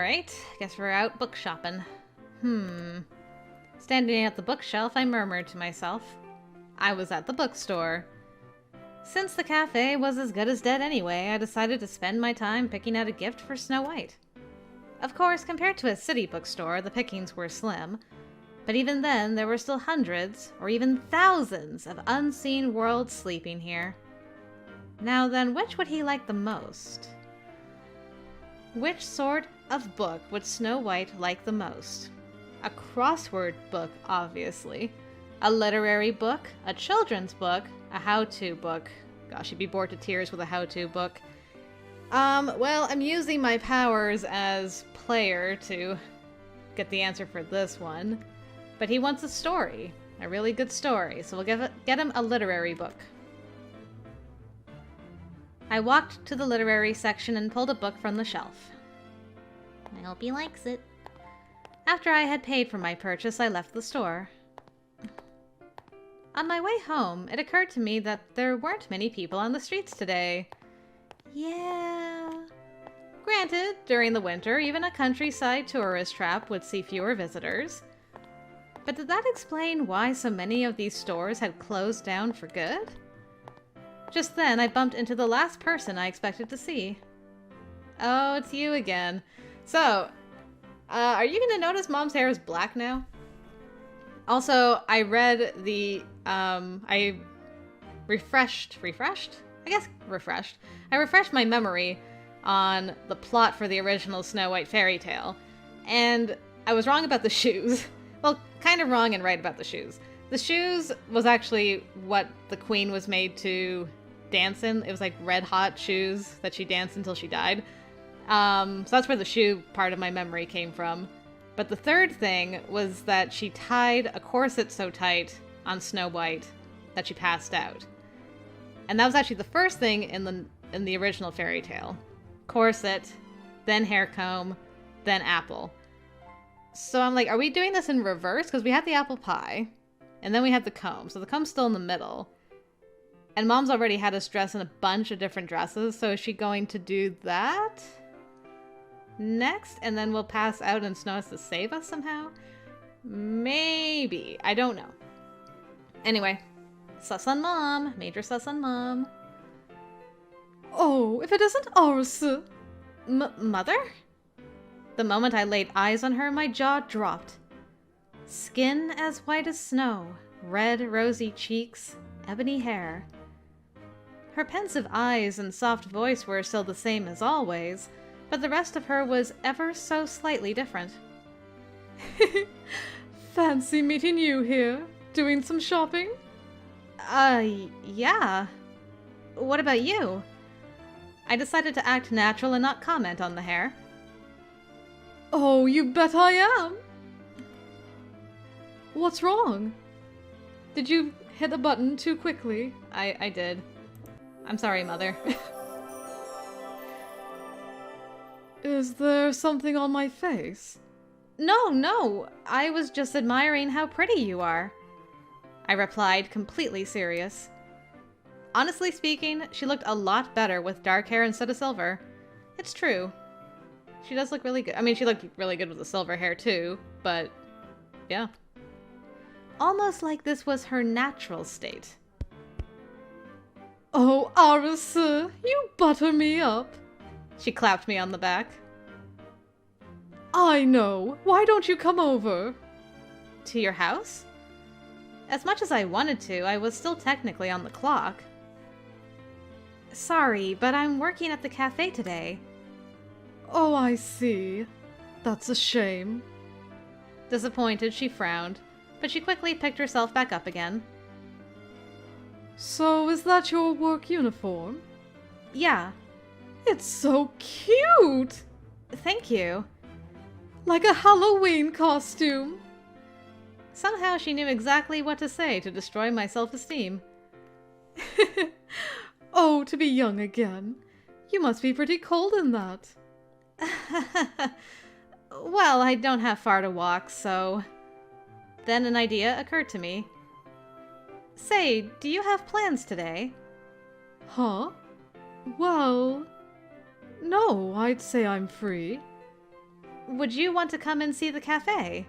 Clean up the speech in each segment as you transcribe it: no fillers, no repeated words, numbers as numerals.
Alright, guess we're out book shopping. Standing at the bookshelf, I murmured to myself. I was at the bookstore. Since the cafe was as good as dead anyway, I decided to spend my time picking out a gift for Snow White. Of course, compared to a city bookstore, the pickings were slim. But even then, there were still hundreds, or even thousands, of unseen worlds sleeping here. Now then, which would he like the most? Which sort of book would Snow White like the most? A crossword book, obviously. A literary book, a children's book, a how-to book. Gosh, you'd be bored to tears with a how-to book. Well, I'm using my powers as player to get the answer for this one. But he wants a story. A really good story, so we'll get him a literary book. I walked to the literary section and pulled a book from the shelf. I hope he likes it. After I had paid for my purchase, I left the store. On my way home, it occurred to me that there weren't many people on the streets today. Yeah. Granted, during the winter, even a countryside tourist trap would see fewer visitors. But did that explain why so many of these stores had closed down for good? Just then, I bumped into the last person I expected to see. Oh, it's you again. So, are you going to notice Mom's hair is black now? Also, I read the, I refreshed? I refreshed my memory on the plot for the original Snow White fairy tale, and I was wrong about the shoes. Well, kind of wrong and right about the shoes. The shoes was actually what the queen was made to dance in. It was like red hot shoes that she danced until she died. So that's where the shoe part of my memory came from. But the third thing was that she tied a corset so tight on Snow White that she passed out. And that was actually the first thing in the original fairy tale. Corset, then hair comb, then apple. So I'm like, are we doing this in reverse? Because we had the apple pie, and then we had the comb. So the comb's still in the middle. And Mom's already had us dress in a bunch of different dresses, so is she going to do that next? And then we'll pass out and Snow has to save us somehow? Maybe. I don't know. Anyway, sus on Mom. Major sus on Mom. Oh, if it isn't Arisu. Mother? The moment I laid eyes on her, my jaw dropped. Skin as white as snow, red, rosy cheeks, ebony hair. Her pensive eyes and soft voice were still the same as always, but the rest of her was ever so slightly different. Fancy meeting you here, doing some shopping? Yeah. What about you? I decided to act natural and not comment on the hair. Oh, you bet I am! What's wrong? Did you hit a button too quickly? I did. I'm sorry, Mother. Is there something on my face? No. I was just admiring how pretty you are. I replied, completely serious. Honestly speaking, she looked a lot better with dark hair instead of silver. It's true. She does look really good. I mean, she looked really good with the silver hair too, but yeah. Almost like this was her natural state. Oh, Arisu, you butter me up. She clapped me on the back. I know. Why don't you come over? To your house? As much as I wanted to, I was still technically on the clock. Sorry, but I'm working at the cafe today. Oh, I see. That's a shame. Disappointed, she frowned, but she quickly picked herself back up again. So, is that your work uniform? Yeah. It's so cute! Thank you. Like a Halloween costume. Somehow she knew exactly what to say to destroy my self-esteem. Oh, to be young again. You must be pretty cold in that. Well, I don't have far to walk, so... Then an idea occurred to me. Say, do you have plans today? Huh? Well... No, I'd say I'm free. Would you want to come and see the cafe?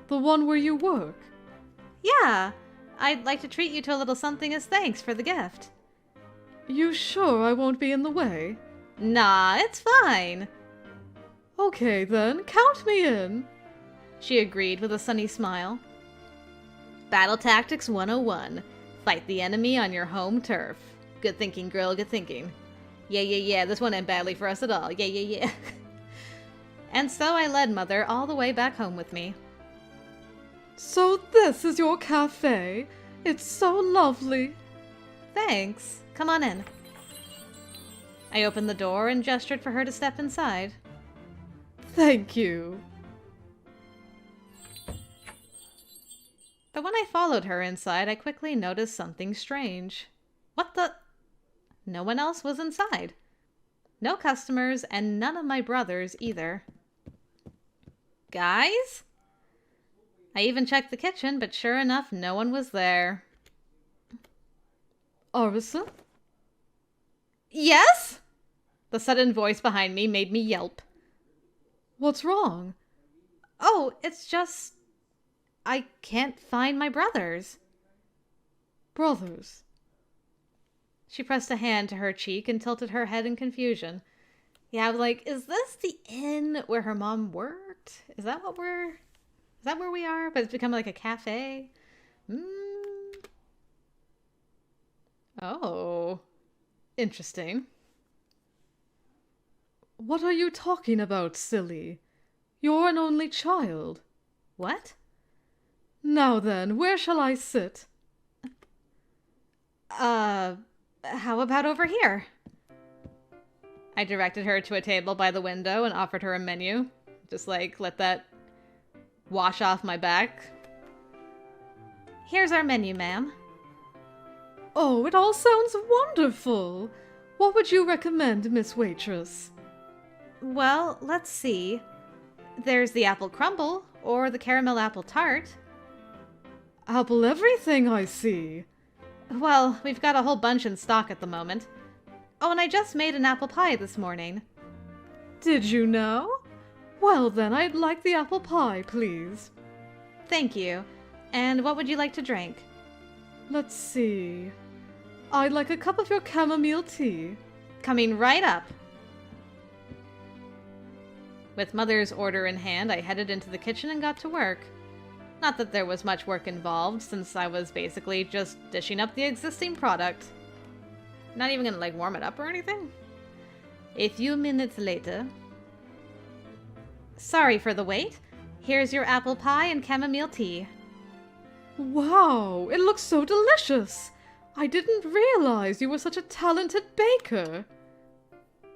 The one where you work? Yeah, I'd like to treat you to a little something as thanks for the gift. You sure I won't be in the way? Nah, it's fine. Okay then, count me in. She agreed with a sunny smile. Battle Tactics 101. Fight the enemy on your home turf. Good thinking, girl, good thinking. Yeah, this won't end badly for us at all. Yeah. And so I led Mother all the way back home with me. So this is your cafe? It's so lovely. Thanks. Come on in. I opened the door and gestured for her to step inside. Thank you. But when I followed her inside, I quickly noticed something strange. What the? No one else was inside. No customers, and none of my brothers either. Guys? I even checked the kitchen, but sure enough, no one was there. Arisu? Yes? The sudden voice behind me made me yelp. What's wrong? Oh, it's just... I can't find my brothers. Brothers? She pressed a hand to her cheek and tilted her head in confusion. Yeah, I was like, is this the inn where her mom worked? Is that where we are? But it's become like a cafe? Oh. Interesting. What are you talking about, silly? You're an only child. What? Now then, where shall I sit? How about over here? I directed her to a table by the window and offered her a menu. Just like, let that wash off my back. Here's our menu, ma'am. Oh, it all sounds wonderful. What would you recommend, Miss Waitress? Well, let's see. There's the apple crumble or the caramel apple tart. Apple everything, I see. Well, we've got a whole bunch in stock at the moment. Oh, and I just made an apple pie this morning. Did you know? Well then, I'd like the apple pie, please. Thank you. And what would you like to drink? Let's see. I'd like a cup of your chamomile tea. Coming right up. With Mother's order in hand, I headed into the kitchen and got to work. Not that there was much work involved, since I was basically just dishing up the existing product. Not even gonna, warm it up or anything. A few minutes later... Sorry for the wait. Here's your apple pie and chamomile tea. Wow, it looks so delicious. I didn't realize you were such a talented baker.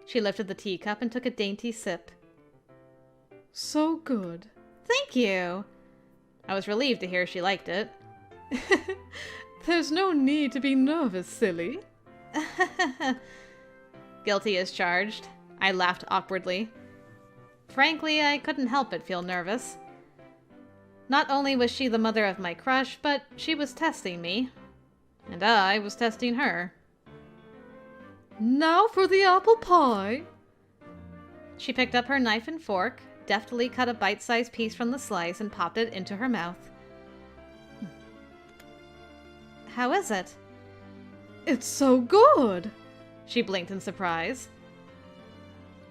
She lifted the teacup and took a dainty sip. So good. Thank you. I was relieved to hear she liked it. There's no need to be nervous, silly. Guilty as charged. I laughed awkwardly. Frankly, I couldn't help but feel nervous. Not only was she the mother of my crush, but she was testing me. And I was testing her. Now for the apple pie. She picked up her knife and fork, deftly cut a bite-sized piece from the slice, and popped it into her mouth. How is it? It's so good. She blinked in surprise.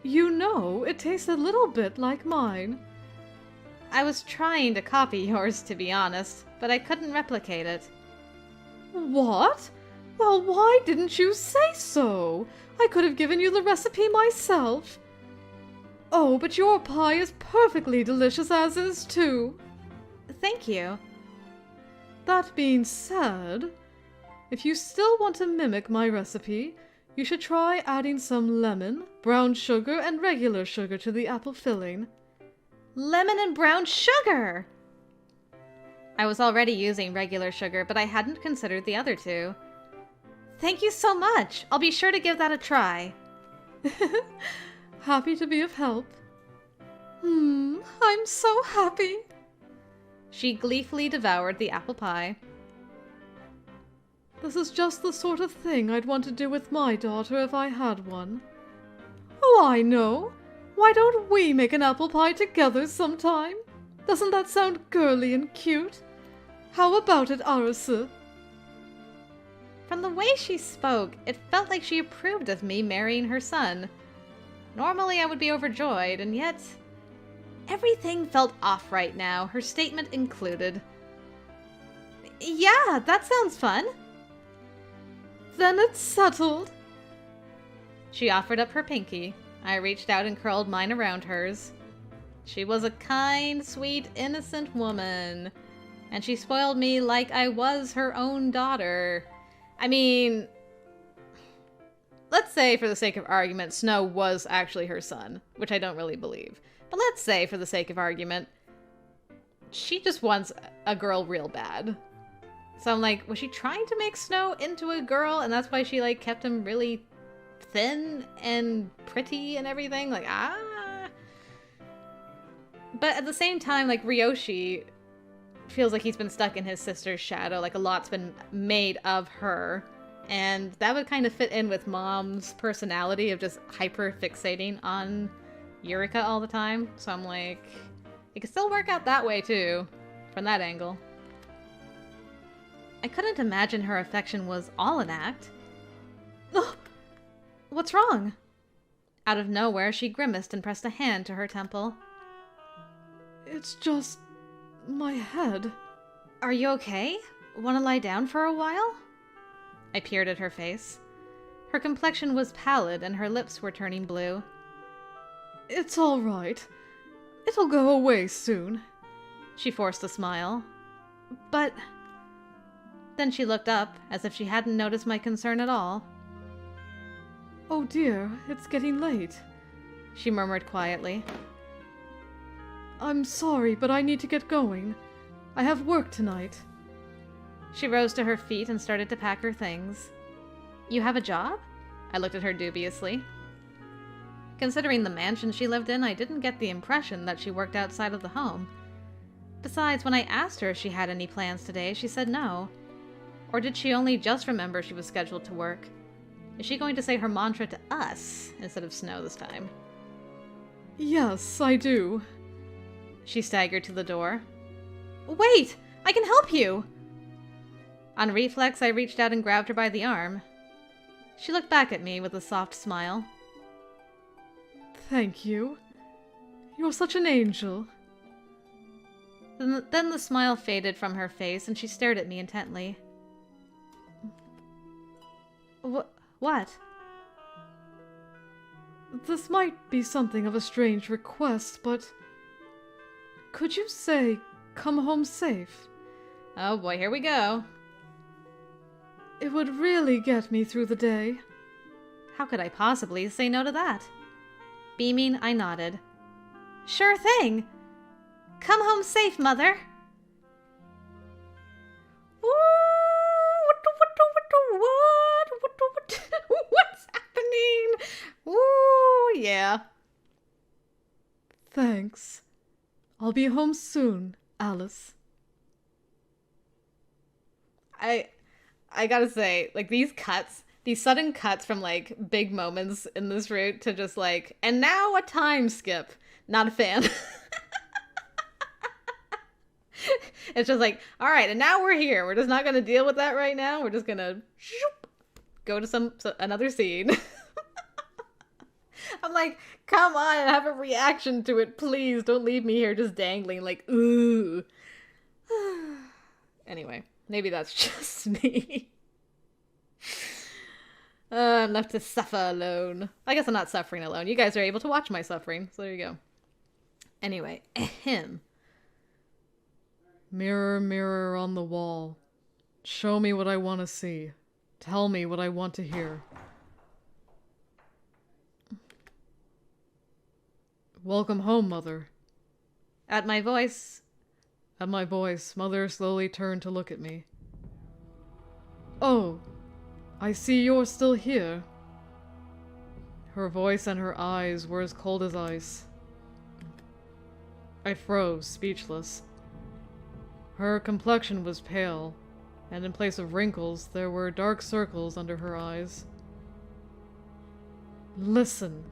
You know, it tastes a little bit like mine. I was trying to copy yours, to be honest, but I couldn't replicate it. What? Well, why didn't you say so? I could have given you the recipe myself. Oh, but your pie is perfectly delicious as is, too. Thank you. That being said, if you still want to mimic my recipe, you should try adding some lemon, brown sugar, and regular sugar to the apple filling. Lemon and brown sugar! I was already using regular sugar, but I hadn't considered the other two. Thank you so much! I'll be sure to give that a try. Happy to be of help. I'm so happy. She gleefully devoured the apple pie. This is just the sort of thing I'd want to do with my daughter if I had one. Oh, I know. Why don't we make an apple pie together sometime? Doesn't that sound girly and cute? How about it, Arisu? From the way she spoke, it felt like she approved of me marrying her son. Normally I would be overjoyed, and yet everything felt off right now, her statement included. Yeah, that sounds fun. Then it's settled. She offered up her pinky. I reached out and curled mine around hers. She was a kind, sweet, innocent woman, and she spoiled me like I was her own daughter. I mean, let's say for the sake of argument, Snow was actually her son, which I don't really believe. But let's say for the sake of argument, she just wants a girl real bad. So I'm like, was she trying to make Snow into a girl, and that's why she, like, kept him really thin and pretty and everything? Like, But at the same time, like, Ryoshi feels like he's been stuck in his sister's shadow. Like, a lot's been made of her. And that would kind of fit in with Mom's personality of just hyper-fixating on Yurika all the time. So I'm like, it could still work out that way, too. From that angle. I couldn't imagine her affection was all an act. Oh, what's wrong? Out of nowhere, she grimaced and pressed a hand to her temple. It's just my head. Are you okay? Want to lie down for a while? I peered at her face. Her complexion was pallid and her lips were turning blue. It's all right. It'll go away soon. She forced a smile. But... Then she looked up, as if she hadn't noticed my concern at all. Oh dear, it's getting late, she murmured quietly. I'm sorry, but I need to get going. I have work tonight. She rose to her feet and started to pack her things. You have a job? I looked at her dubiously. Considering the mansion she lived in, I didn't get the impression that she worked outside of the home. Besides, when I asked her if she had any plans today, she said no. Or did she only just remember she was scheduled to work? Is she going to say her mantra to us instead of Snow this time? Yes, I do. She staggered to the door. Wait! I can help you! On reflex, I reached out and grabbed her by the arm. She looked back at me with a soft smile. Thank you. You're such an angel. Then the smile faded from her face and she stared at me intently. What? This might be something of a strange request, but... Could you say, come home safe? Oh boy, here we go. It would really get me through the day. How could I possibly say no to that? Beaming, I nodded. Sure thing! Come home safe, Mother! What's happening? Ooh, yeah. Thanks. I'll be home soon, Alice. I gotta say, like, these sudden cuts from, like, big moments in this route to just, like, and now a time skip. Not a fan. It's just like, alright, and now we're here. We're just not gonna deal with that right now. We're just gonna go to another scene. I'm like, come on, have a reaction to it, please. Don't leave me here just dangling, like, ooh. Anyway, maybe that's just me. I'm left to suffer alone. I guess I'm not suffering alone. You guys are able to watch my suffering, so there you go. Anyway, ahem. Mirror, mirror on the wall. Show me what I want to see. Tell me what I want to hear. Welcome home, Mother. At my voice, Mother slowly turned to look at me. Oh, I see you're still here. Her voice and her eyes were as cold as ice. I froze, speechless. Her complexion was pale, and in place of wrinkles, there were dark circles under her eyes. Listen,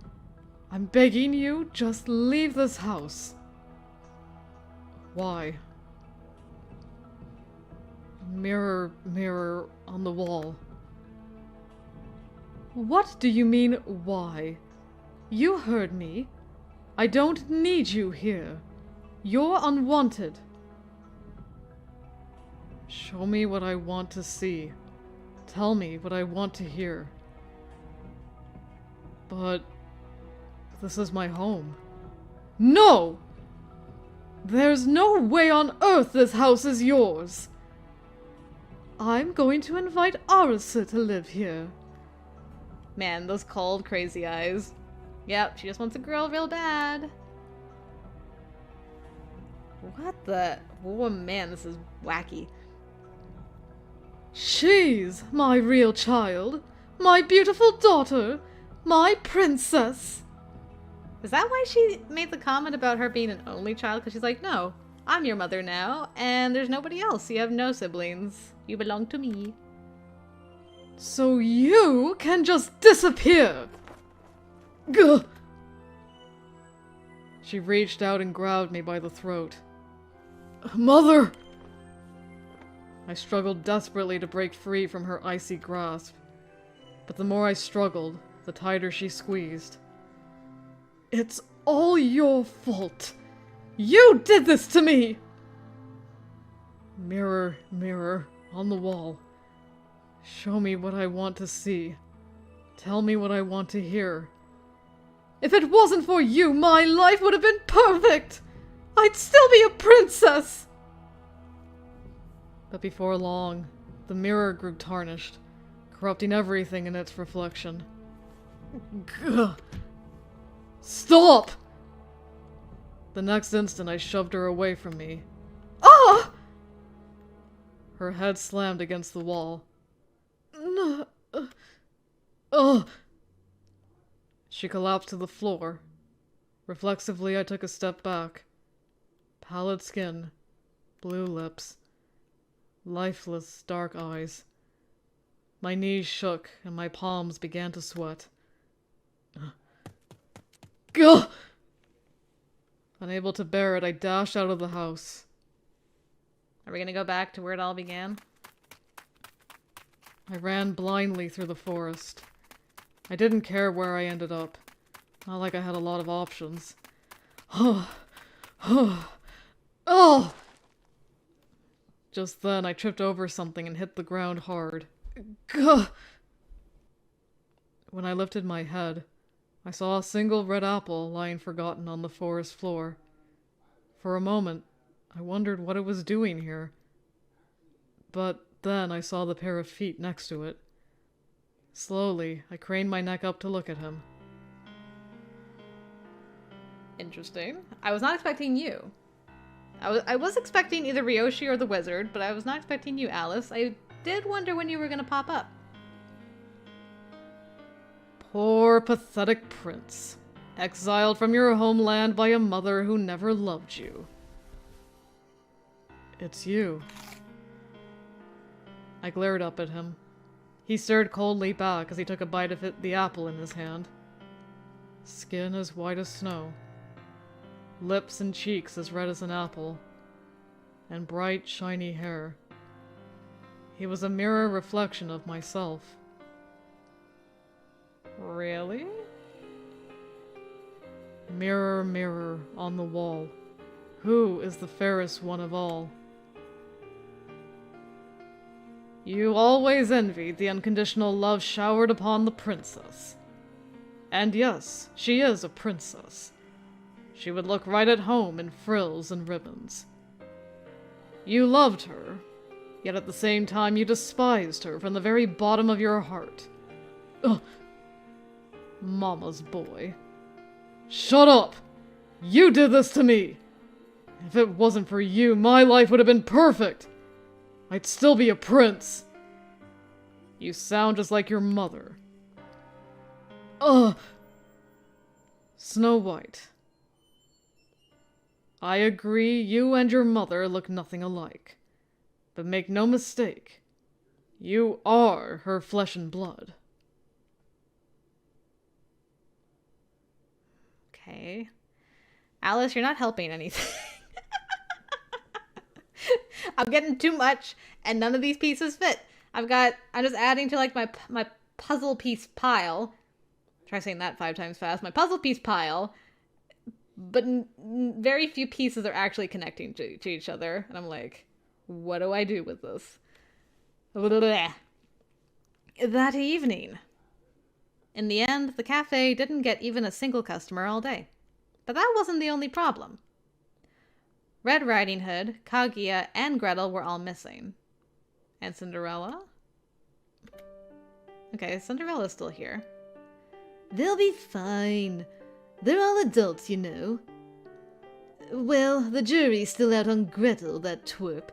I'm begging you, just leave this house. Why? Mirror, mirror on the wall. What do you mean, why? You heard me. I don't need you here. You're unwanted. Show me what I want to see. Tell me what I want to hear. But this is my home. No! There's no way on earth this house is yours. I'm going to invite Arisu to live here. Man, those cold, crazy eyes. Yep, she just wants a girl real bad. What the? Oh man, this is wacky. She's my real child. My beautiful daughter. My princess. Is that why she made the comment about her being an only child? Because she's like, no, I'm your mother now, and there's nobody else. You have no siblings. You belong to me. So you can just disappear. Gah! She reached out and grabbed me by the throat. Mother! I struggled desperately to break free from her icy grasp. But the more I struggled, the tighter she squeezed. It's all your fault. You did this to me! Mirror, mirror, on the wall. Show me what I want to see. Tell me what I want to hear. If it wasn't for you, my life would have been perfect! I'd still be a princess! But before long, the mirror grew tarnished, corrupting everything in its reflection. Gah. Stop! The next instant, I shoved her away from me. Ah! Her head slammed against the wall. She collapsed to the floor. Reflexively, I took a step back. Pallid skin, blue lips, lifeless, dark eyes. My knees shook and my palms began to sweat. Gah! Unable to bear it, I dashed out of the house. Are we gonna go back to where it all began? I ran blindly through the forest. I didn't care where I ended up. Not like I had a lot of options. Oh! Just then, I tripped over something and hit the ground hard. Gah! When I lifted my head, I saw a single red apple lying forgotten on the forest floor. For a moment, I wondered what it was doing here. But then I saw the pair of feet next to it. Slowly, I craned my neck up to look at him. Interesting. I was not expecting you. I was expecting either Ryoshi or the wizard, but I was not expecting you, Alice. I did wonder when you were gonna pop up. Poor, pathetic prince. Exiled from your homeland by a mother who never loved you. It's you. I glared up at him. He stared coldly back as he took a bite of the apple in his hand. Skin as white as snow. Lips and cheeks as red as an apple. And bright, shiny hair. He was a mirror reflection of myself. Really? Mirror, mirror on the wall. Who is the fairest one of all? You always envied the unconditional love showered upon the princess. And yes, she is a princess. She would look right at home in frills and ribbons. You loved her, yet at the same time you despised her from the very bottom of your heart. Ugh. Mama's boy. Shut up! You did this to me! If it wasn't for you, my life would have been perfect! I'd still be a prince! You sound just like your mother. Ugh! Snow White. I agree, you and your mother look nothing alike. But make no mistake, you are her flesh and blood. Okay. Alice, you're not helping anything. I'm getting too much, and none of these pieces fit. I'm just adding to like my puzzle piece pile. Try saying that 5 times fast. My puzzle piece pile. But very few pieces are actually connecting to each other. And I'm like, what do I do with this? Blah. That evening. In the end, the cafe didn't get even a single customer all day. But that wasn't the only problem. Red Riding Hood, Kaguya, and Gretel were all missing. And Cinderella? Okay, Cinderella's still here. They'll be fine. They're all adults, you know. Well, the jury's still out on Gretel, that twerp.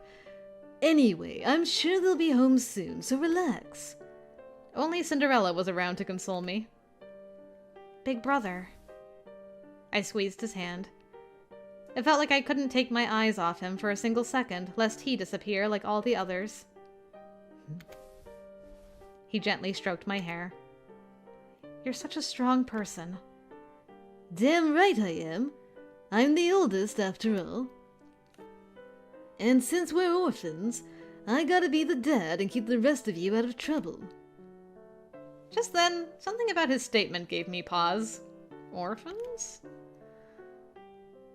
Anyway, I'm sure they'll be home soon, so relax. Only Cinderella was around to console me. Big brother. I squeezed his hand. It felt like I couldn't take my eyes off him for a single second, lest he disappear like all the others. He gently stroked my hair. You're such a strong person. Damn right I am. I'm the oldest, after all. And since we're orphans, I gotta be the dad and keep the rest of you out of trouble. Just then, something about his statement gave me pause. Orphans?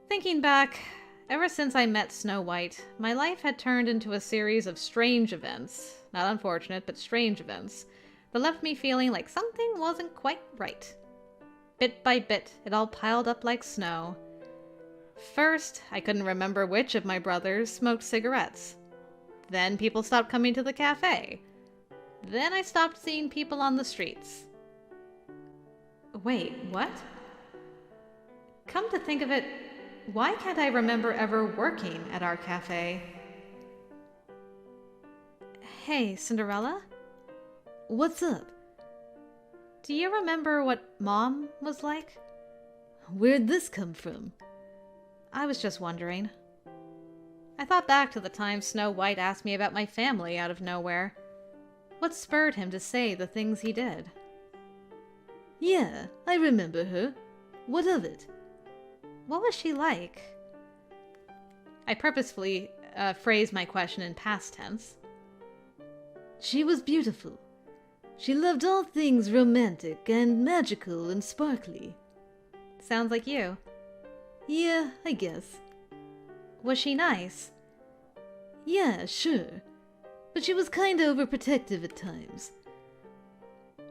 Thinking back, ever since I met Snow White, my life had turned into a series of strange events, not unfortunate, but strange events, that left me feeling like something wasn't quite right. Bit by bit, it all piled up like snow. First, I couldn't remember which of my brothers smoked cigarettes. Then people stopped coming to the cafe. Then I stopped seeing people on the streets. Wait, what? Come to think of it, why can't I remember ever working at our cafe? Hey, Cinderella? What's up? Do you remember what Mom was like? Where'd this come from? I was just wondering. I thought back to the time Snow White asked me about my family out of nowhere. What spurred him to say the things he did? Yeah, I remember her. What of it? What was she like? I purposefully phrased my question in past tense. She was beautiful. She loved all things romantic and magical and sparkly. Sounds like you. Yeah, I guess. Was she nice? Yeah, sure. But she was kinda overprotective at times.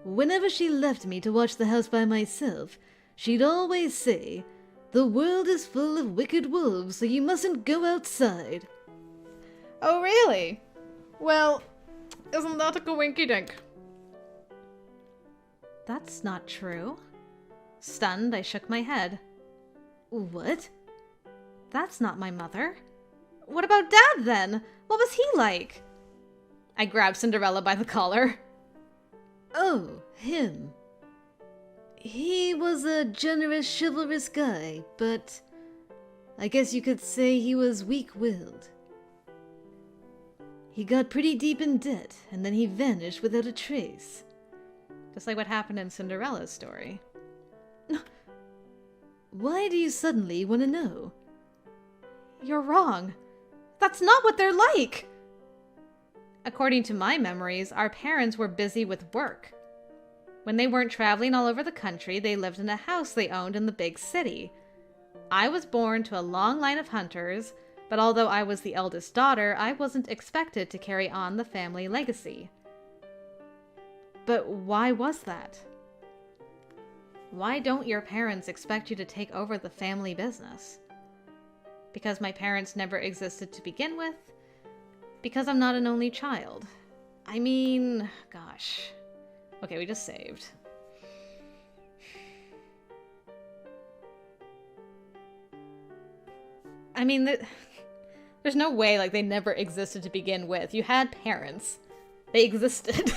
Whenever she left me to watch the house by myself, she'd always say, "The world is full of wicked wolves, so you mustn't go outside." Oh, really? Well, isn't that a coinky-dink? That's not true. Stunned, I shook my head. What? That's not my mother. What about Dad, then? What was he like? I grabbed Cinderella by the collar. Oh, him. He was a generous, chivalrous guy, but I guess you could say he was weak-willed. He got pretty deep in debt, and then he vanished without a trace. Just like what happened in Cinderella's story. Why do you suddenly want to know? You're wrong. That's not what they're like! According to my memories, our parents were busy with work. When they weren't traveling all over the country, they lived in a house they owned in the big city. I was born to a long line of hunters, but although I was the eldest daughter, I wasn't expected to carry on the family legacy. But why was that? Why don't your parents expect you to take over the family business? Because my parents never existed to begin with? Because I'm not an only child? I mean, gosh. Okay, we just saved. I mean, there's no way, like, they never existed to begin with. You had parents. They existed.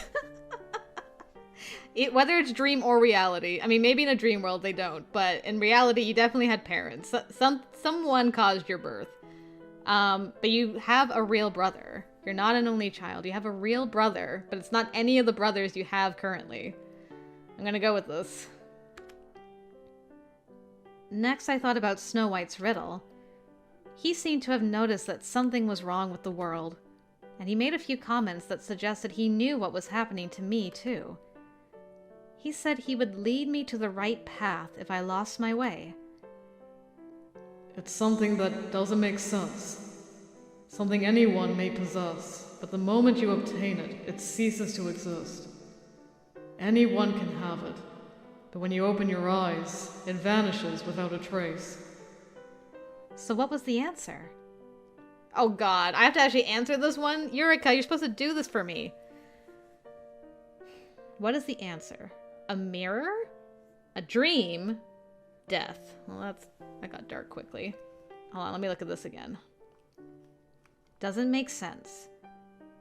Whether it's dream or reality. I mean, maybe in a dream world they don't, but in reality, you definitely had parents. Someone caused your birth. But you have a real brother. You're not an only child. You have a real brother, but it's not any of the brothers you have currently. I'm gonna go with this. Next, I thought about Snow White's riddle. He seemed to have noticed that something was wrong with the world, and he made a few comments that suggested he knew what was happening to me, too. He said he would lead me to the right path if I lost my way. It's something that doesn't make sense. Something anyone may possess, but the moment you obtain it, it ceases to exist. Anyone can have it, but when you open your eyes, it vanishes without a trace. So what was the answer? Oh god, I have to actually answer this one? Yurika, you're supposed to do this for me. What is the answer? A mirror? A dream? Death. Well, that got dark quickly. Hold on, let me look at this again. Doesn't make sense.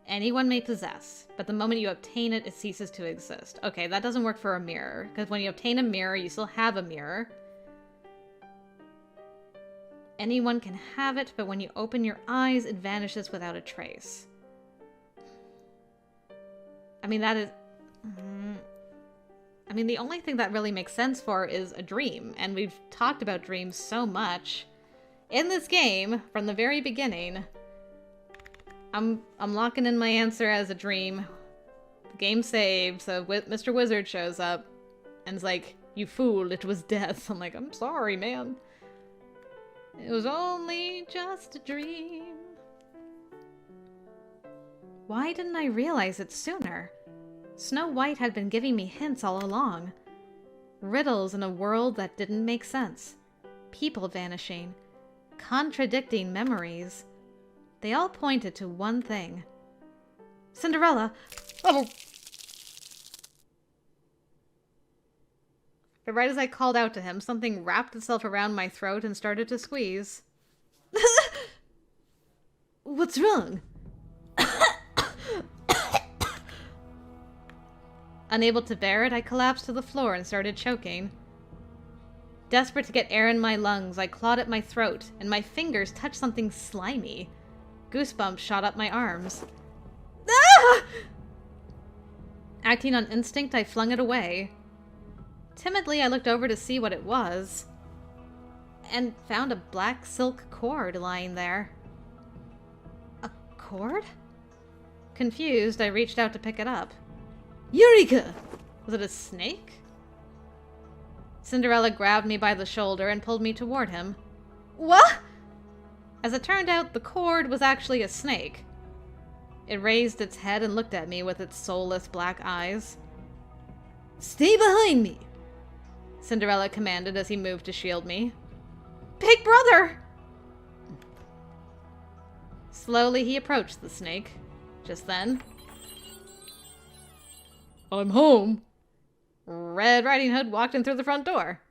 Anyone may possess, but the moment you obtain it, it ceases to exist. Okay, that doesn't work for a mirror, because when you obtain a mirror, you still have a mirror. Anyone can have it, but when you open your eyes, it vanishes without a trace. I mean, that is... I mean, the only thing that really makes sense for is a dream, and we've talked about dreams so much in this game from the very beginning. I'm locking in my answer as a dream. The game saved, so Mr. Wizard shows up and is like, "You fool, it was death." I'm like, "I'm sorry, man. It was only just a dream." Why didn't I realize it sooner? Snow White had been giving me hints all along. Riddles in a world that didn't make sense. People vanishing. Contradicting memories. They all pointed to one thing. Cinderella! Oh! But right as I called out to him, something wrapped itself around my throat and started to squeeze. What's wrong? Unable to bear it, I collapsed to the floor and started choking. Desperate to get air in my lungs, I clawed at my throat, and my fingers touched something slimy. Goosebumps shot up my arms. Ah! Acting on instinct, I flung it away. Timidly, I looked over to see what it was, and found a black silk cord lying there. A cord? Confused, I reached out to pick it up. Yurika! Was it a snake? Cinderella grabbed me by the shoulder and pulled me toward him. What? As it turned out, the cord was actually a snake. It raised its head and looked at me with its soulless black eyes. Stay behind me! Cinderella commanded as he moved to shield me. Big brother! Slowly he approached the snake. Just then... I'm home! Red Riding Hood walked in through the front door.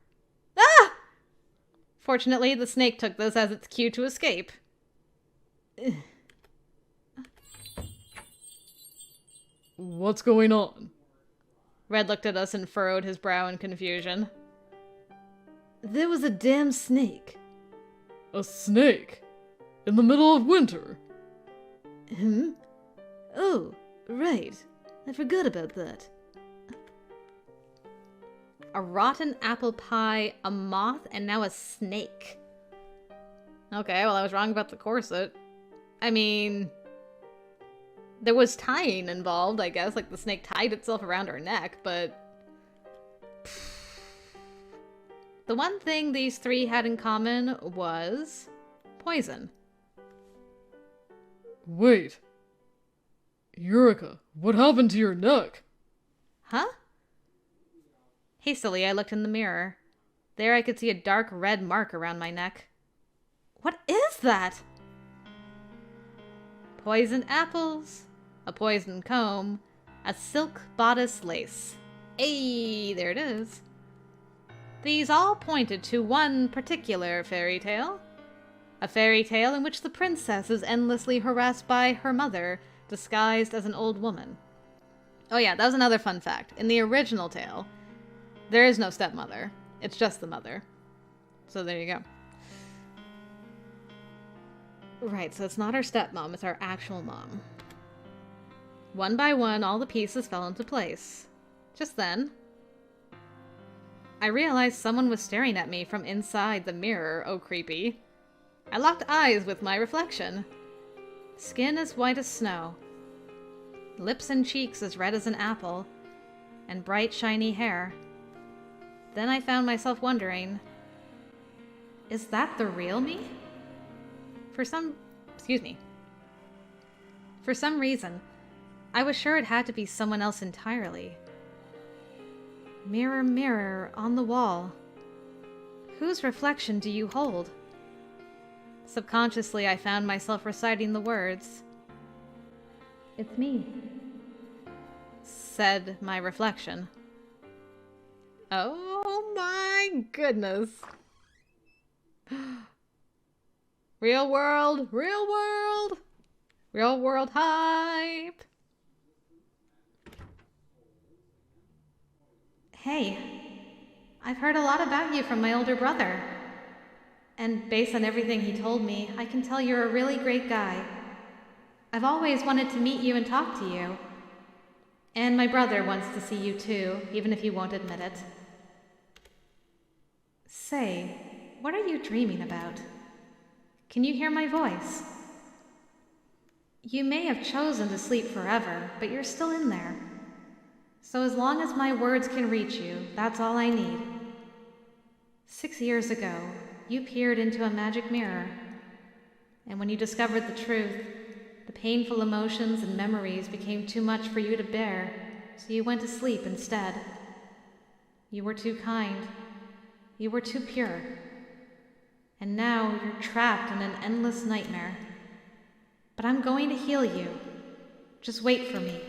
Ah! Fortunately, the snake took this as its cue to escape. What's going on? Red looked at us and furrowed his brow in confusion. There was a damn snake. A snake? In the middle of winter? Oh, right. I forgot about that. A rotten apple pie, a moth, and now a snake. Okay, well, I was wrong about the corset. I mean, there was tying involved, I guess. Like, the snake tied itself around her neck, but... The one thing these three had in common was... poison. Wait. Yurika, what happened to your neck? Huh? Hastily, I looked in the mirror. There I could see a dark red mark around my neck. What is that? Poisoned apples, a poisoned comb, a silk bodice lace. Hey, there it is. These all pointed to one particular fairy tale. A fairy tale in which the princess is endlessly harassed by her mother, disguised as an old woman. Oh yeah, that was another fun fact. In the original tale, there is no stepmother. It's just the mother. So there you go. Right, so it's not our stepmom, it's our actual mom. One by one, all the pieces fell into place. Just then, I realized someone was staring at me from inside the mirror. Oh, creepy. I locked eyes with my reflection. Skin as white as snow. Lips and cheeks as red as an apple. And bright, shiny hair. Then I found myself wondering, is that the real me? For some reason, I was sure it had to be someone else entirely. Mirror, mirror on the wall, whose reflection do you hold? Subconsciously, I found myself reciting the words. It's me, said my reflection. Oh my goodness. Real world, real world, real world hype. Hey, I've heard a lot about you from my older brother. And based on everything he told me, I can tell you're a really great guy. I've always wanted to meet you and talk to you. And my brother wants to see you too, even if you won't admit it. Say, what are you dreaming about? Can you hear my voice? You may have chosen to sleep forever, but you're still in there. So as long as my words can reach you, that's all I need. 6 years ago, you peered into a magic mirror. And when you discovered the truth, the painful emotions and memories became too much for you to bear, so you went to sleep instead. You were too kind. You were too pure. And now you're trapped in an endless nightmare. But I'm going to heal you. Just wait for me.